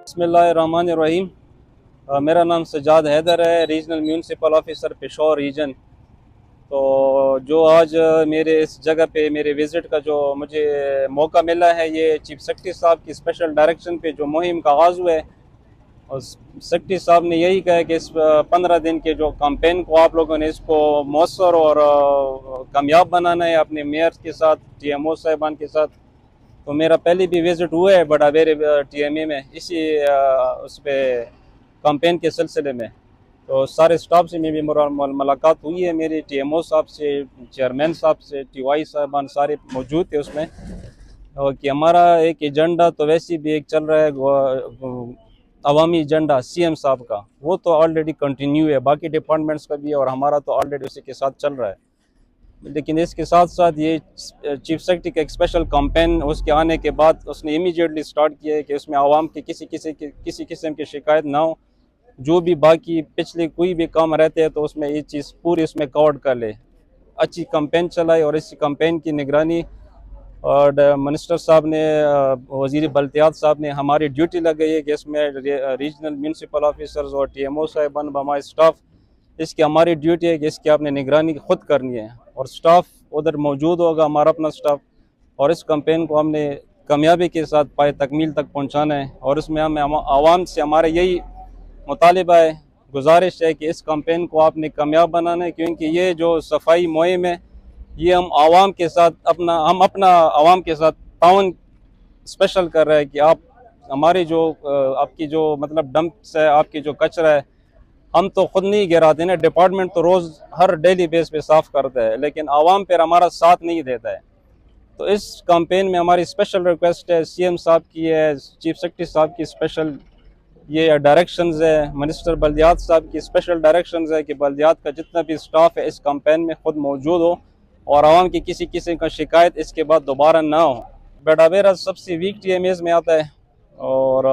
بسم اللہ الرحمن الرحیم۔ میرا نام سجاد حیدر ہے، regional municipal officer Peshawar region. تو جو آج میرے اس جگہ پہ میرے وزٹ کا جو مجھے موقع ملا ہے، یہ چیف سیکرٹری صاحب کی اسپیشل ڈائریکشن پہ جو مہم کا آغاز ہوا ہے، اور سیکرٹری صاحب نے یہی کہا کہ اس 15 دن کے جو کمپین کو آپ لوگوں نے اس کو مؤثر اور کامیاب بنانا ہے اپنے میئر کے ساتھ، ٹی ایم او صاحبان کے ساتھ۔ تو میرا پہلے بھی وزٹ ہوا ہے بڑا بیرے ٹی ایم اے میں، اسی اس پہ کمپین کے سلسلے میں۔ تو سارے سٹاف سے میری ملاقات ہوئی ہے، میری ٹی ایم او صاحب سے، چیئرمین صاحب سے، ٹی وائی صاحبان سارے موجود تھے اس میں۔ اور کہ ہمارا ایک ایجنڈا تو ویسے بھی ایک چل رہا ہے عوامی ایجنڈا سی ایم صاحب کا، وہ تو آلریڈی کنٹینیو ہے، باقی ڈپارٹمنٹس کا بھی ہے، اور ہمارا تو آلریڈی اسی کے ساتھ چل رہا ہے۔ لیکن اس کے ساتھ ساتھ یہ چیف سیکرٹری کا ایک اسپیشل کمپین اس کے آنے کے بعد اس نے امیجیٹلی سٹارٹ کیا ہے کہ اس میں عوام کی کسی قسم کی شکایت نہ ہو، جو بھی باقی پچھلے کوئی بھی کام رہتے ہیں تو اس میں یہ چیز پوری اس میں کور کر لے۔ اچھی کمپین چلائے، اور اس کمپین کی نگرانی اور منسٹر صاحب نے، وزیر بلدیات صاحب نے ہماری ڈیوٹی لگائی ہے کہ اس میں ریجنل میونسپل آفیسرز اور ٹی ایم او صاحبان ہمارے اسٹاف، اس کی ہماری ڈیوٹی ہے کہ اس کی آپ نے نگرانی خود کرنی ہے، اور اسٹاف ادھر موجود ہوگا، ہمارا اپنا اسٹاف، اور اس کمپین کو ہم نے کامیابی کے ساتھ پائے تکمیل تک پہنچانا ہے۔ اور اس میں ہمیں عوام سے ہمارا یہی مطالبہ ہے، گزارش ہے کہ اس کمپین کو آپ نے کامیاب بنانا ہے، کیونکہ یہ جو صفائی مہم ہے یہ ہم عوام کے ساتھ اپنا عوام کے ساتھ تعاون اسپیشل کر رہے ہیں کہ آپ ہماری جو آپ کی جو مطلب ڈمپس ہے، آپ کی جو کچرا ہے، ہم تو خود نہیں گراتے نا، ڈپارٹمنٹ تو روز ہر ڈیلی بیس پہ صاف کرتا ہے، لیکن عوام پھر ہمارا ساتھ نہیں دیتا ہے۔ تو اس کمپین میں ہماری اسپیشل ریکویسٹ ہے، سی ایم صاحب کی ہے، چیف سیکرٹری صاحب کی اسپیشل یہ ڈائریکشنز ہے، منسٹر بلدیات صاحب کی اسپیشل ڈائریکشنز ہے کہ بلدیات کا جتنا بھی اسٹاف ہے اس کمپین میں خود موجود ہو، اور عوام کی کسی قسم کا شکایت اس کے بعد دوبارہ نہ ہو۔ بیڑا بیرا سب سے ویک ٹی ایم ایز میں آتا ہے، اور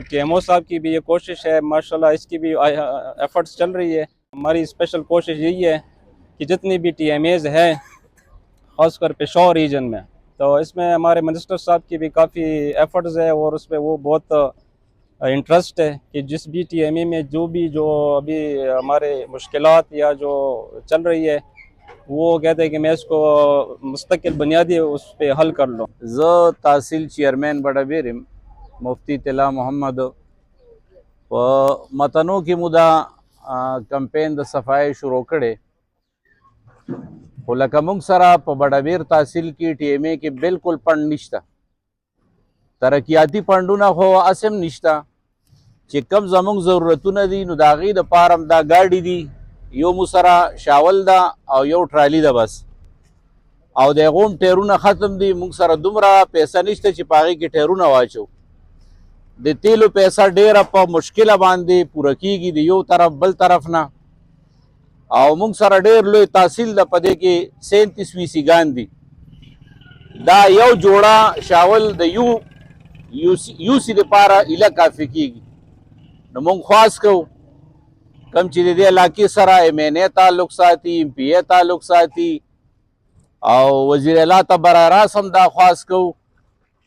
ٹی ایم او صاحب کی بھی یہ کوشش ہے، ماشاءاللہ اس کی بھی ایفرٹس چل رہی ہے۔ ہماری اسپیشل کوشش یہی ہے کہ جتنی بھی ٹی ایم ایز ہے، خاص کر پشاور ریجن میں، تو اس میں ہمارے منسٹر صاحب کی بھی کافی ایفرٹس ہے، اور اس پہ وہ بہت انٹرسٹ ہے کہ جس بھی ٹی ایم اے میں جو ابھی ہمارے مشکلات یا جو چل رہی ہے، وہ کہتے ہیں کہ میں اس کو مستقل بنیادی اس پہ حل کر لوں۔ تحصیل چیئرمین بڑا بیرم مفتی طلا محمد و متنو کی مدا کمپین د صفائی شروع کړي، خو لکه موږ سره په بڑا بیر تحصیل کی ټی ایم اے کې بالکل پند نشته، ترقیاتی پندونه خو اسم نشته، چې کم زموږ ضرورتونه دي نو د هغې دپاره هم دا ګاډي دي، یو مو سره شاول ده او یو ټرالي ده بس، او د هغو هم ټایرونه ختم دي، موږ سره دومره پیسه نشته چې په هغې کې ټایرونه واچو، د تیلو پیسه ډیره په مشکله باندې پوره کیږي د یو طرف بل طرف نه، او موږ سره ډیر لوی تحصیل ده، په دې کې 37 ویسیګان دي، دا یو جوړه شاول د یو سی دپاره ایله کافي کیږي، نو موږ خواست کوو کم چې د دې علاقې سره ایم این اے تعلق ساتي، ایم پی اے تعلق ساتي، او وزیر اعلیٰ ته براه راست هم دا خواست کوو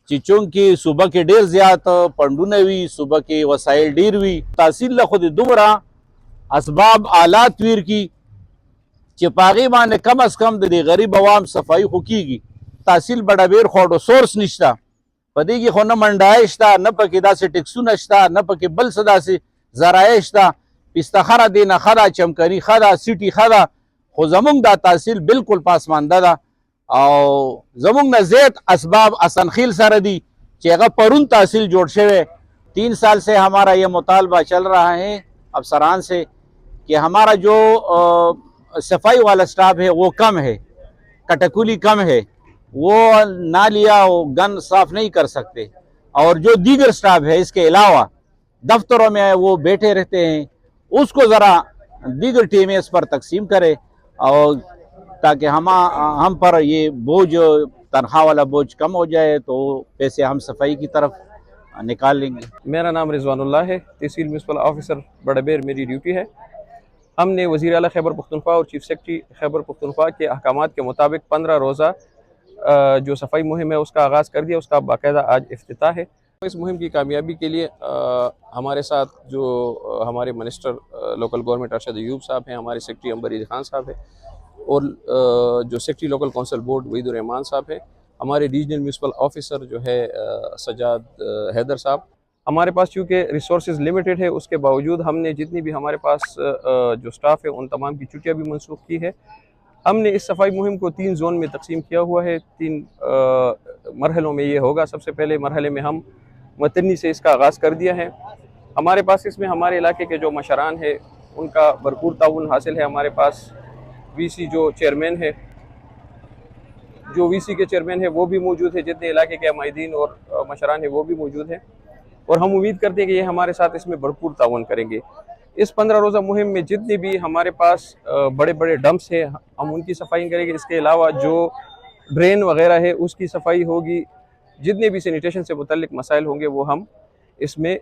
چې چونکې صوبه کې ډیر زیات پندونه وي، صوبه کې وسایل ډیر وي، تحصیل له خو د دومره اسباب آلات ویر کی چې په هغې باندې کم از کم د دې غریب عوام صفایي خو کیږي۔ تحصیل بڑا بیر خو سورس نشته، په دې کې خو نه منډای شته، نه پکې داسې ټکسونه شته، نه پکې بل څه داسې ذرایع شته، پسته خره دې نه ښه ده، چمکني ښه ده، سیټي ښه ده، خو زمونږ دا تحصیل بالکل پاسمانده ده، او زمونږ نه زیات اسباب اسنخیل سره دي چې هغه پرون تحصیل جوړ شوی۔ 3 سال سے ہمارا یہ مطالبہ چل رہا ہے افسران سے کہ ہمارا جو صفائی والا سٹاف ہے وہ کم ہے، کٹکولی کم ہے، وہ نالیاں گن صاف نہیں کر سکتے، اور جو دیگر سٹاف ہے اس کے علاوہ دفتروں میں وہ بیٹھے رہتے ہیں، اس کو ذرا دیگر ٹیم اس پر تقسیم کرے، اور تاکہ ہم پر یہ بوجھ تنخواہ والا بوجھ کم ہو جائے، تو پیسے ہم صفائی کی طرف نکال لیں گے۔ میرا نام رضوان اللہ ہے، تحصیل میونسپل آفیسر بڑا بیر میری ڈیوٹی ہے۔ ہم نے وزیر اعلیٰ خیبر پختونخوا اور چیف سیکرٹری خیبر پختونخوا کے احکامات کے مطابق 15 روزہ جو صفائی مہم ہے اس کا آغاز کر دیا، اس کا باقاعدہ آج افتتاح ہے۔ اس مہم کی کامیابی کے لیے ہمارے ساتھ جو ہمارے minister local government Arshad Ayub صاحب ہیں، ہمارے سیکرٹری عنبر علی خان صاحب ہیں، اور جو secretary local council board Waheed Ur Rahman صاحب ہیں، ہمارے ریجنل میونسپل آفیسر جو ہے سجاد حیدر صاحب. ہمارے پاس چونکہ ریسورسز لمیٹڈ ہے، اس کے باوجود ہم نے جتنی بھی ہمارے پاس جو سٹاف ہے ان تمام کی چھٹیاں بھی منسوخ کی ہے. ہم نے اس صفائی مہم کو 3 زون میں تقسیم کیا ہوا ہے. 3 مرحلوں میں یہ ہوگا. سب سے پہلے مرحلے میں ہم متنی سے اس کا آغاز کر دیا ہے. ہمارے پاس اس میں ہمارے علاقے کے جو مشران ہیں ان کا بھرپور تعاون حاصل ہے. ہمارے پاس وی سی جو چیئرمین ہے، جو وی سی کے چیئرمین ہے وہ بھی موجود ہے، جتنے علاقے کے عمائدین اور مشران ہیں وہ بھی موجود ہیں، اور ہم امید کرتے ہیں کہ یہ ہمارے ساتھ اس میں بھرپور تعاون کریں گے. اس 15 روزہ مہم میں جتنی بھی ہمارے پاس بڑے بڑے ڈمپس ہیں ہم ان کی صفائی کریں گے. اس کے علاوہ جو ڈرین وغیرہ ہے اس کی صفائی ہوگی. جتنے بھی سینیٹیشن سے متعلق مسائل ہوں گے وہ ہم اس میں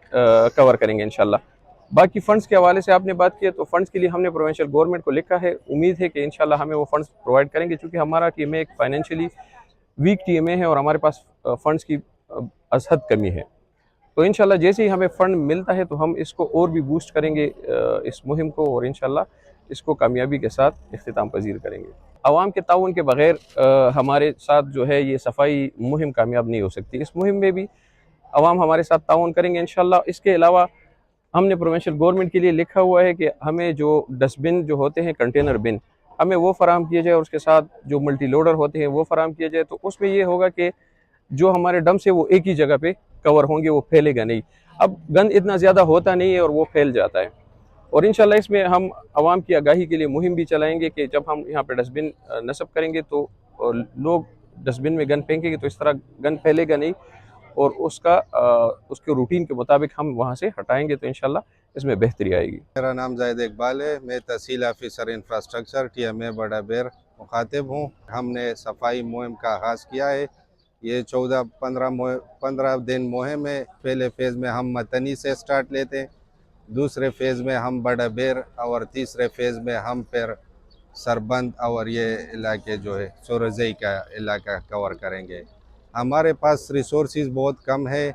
کور کریں گے انشاءاللہ. باقی فنڈز کے حوالے سے آپ نے بات کی ہے، تو فنڈز کے لیے ہم نے پروونشل گورنمنٹ کو لکھا ہے. امید ہے کہ انشاءاللہ ہمیں وہ فنڈز پرووائڈ کریں گے، چونکہ ہمارا ٹیم ایک فائنینشلی ویک ٹیم ہے اور ہمارے پاس فنڈز کی از حد کمی ہے. تو انشاءاللہ جیسے ہی ہمیں فنڈ ملتا ہے تو ہم اس کو اور بھی بوسٹ کریں گے اس مہم کو، اور انشاءاللہ اس کو کامیابی کے ساتھ اختتام پذیر کریں گے. عوام کے تعاون کے بغیر ہمارے ساتھ جو ہے یہ صفائی مہم کامیاب نہیں ہو سکتی. اس مہم میں بھی عوام ہمارے ساتھ تعاون کریں گے انشاءاللہ. اس کے علاوہ ہم نے پروونشل گورنمنٹ کے لیے لکھا ہوا ہے کہ ہمیں جو ڈسٹ بن جو ہوتے ہیں کنٹینر بن ہمیں وہ فراہم کیے جائے، اور اس کے ساتھ جو ملٹی لوڈر ہوتے ہیں وہ فراہم کیے جائے. تو اس میں یہ ہوگا کہ جو ہمارے ڈمپس ہے وہ ایک ہی جگہ پہ کور ہوں گے، وہ پھیلے گا نہیں. اب گند اتنا زیادہ ہوتا نہیں ہے اور وہ پھیل جاتا ہے. اور انشاءاللہ اس میں ہم عوام کی آگاہی کے لیے مہم بھی چلائیں گے کہ جب ہم یہاں پہ ڈسٹ بن نصب کریں گے تو لوگ ڈسٹ بن میں گند پھینکیں گے تو اس طرح گند پھیلے گا نہیں، اور اس کے روٹین کے مطابق ہم وہاں سے ہٹائیں گے تو انشاءاللہ اس میں بہتری آئے گی. میرا نام زاہد اقبال ہے، میں تحصیل آفیسر انفراسٹرکچر ٹی ایم اے بڑا بیر مخاطب ہوں. ہم نے صفائی مہم کا آغاز کیا ہے. یہ 14-15 دن مہم ہے. پہلے فیز میں ہم متنی سے سٹارٹ لیتے ہیں، دوسرے فیز میں ہم بڑا بیر، اور تیسرے فیز میں ہم پھر سربند اور یہ علاقے جو ہے سورزئی کا علاقہ کور کریں گے. ہمارے پاس ریسورسز بہت کم ہے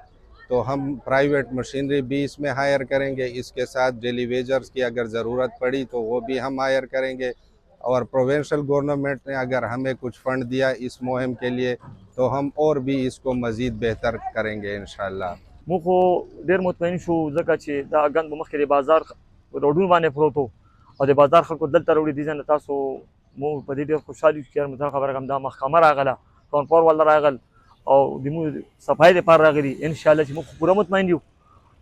تو ہم پرائیویٹ مشینری بھی اس میں ہائر کریں گے. اس کے ساتھ ڈیلی ویجرز کی اگر ضرورت پڑی تو وہ بھی ہم ہائر کریں گے. اور پروونشل گورنمنٹ نے اگر ہمیں کچھ فنڈ دیا اس مہم کے لیے تو ہم اور بھی اس کو مزید بہتر کریں گے انشاءاللہ. موږ خو ډېر مطمئن شو ځکه چې دا ګند به مخکې د بازار روډونو باندې پروت و او د بازار خلکو دلته راوړي. دې ځای تاسو موږ په دې ډېر خوشحال یو چې مثلا خبره کوم دا محکمه راغله، کانپور والا راغل او د موږ صفایي دپاره راغلي. انشاءالله چې موږ پوره مطمئن یو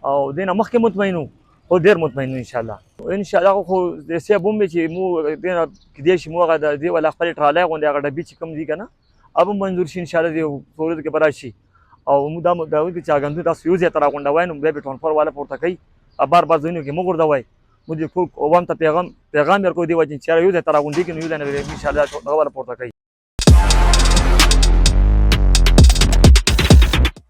او دې نه مخکې مطمئن وو، خو ډېر مطمئن یو انشاءالله. انشاءالله خو د صاحب هم چې موږ دې نه کیدای شي موږ هغه د دې والا خپلې ټرالۍ غوندې هغه ډبې چې کوم دي که نه هغه هم منظور شي انشاءالله دې څو ورځو کې به راشي. او موږ دا وکړو چې ګندونه تاسو یو ځای ته راغونډوئ نو بیا به ټرانسفر والا پورته کوي، بار بار ځایونو کې مه غورځوئ. موږ د ټول عوام ته پیغام درکوو دې وجې چې یاره یو ځای ته راغونډېږي نو یو ځای نه به انشاءالله هغه والا پورته کوي.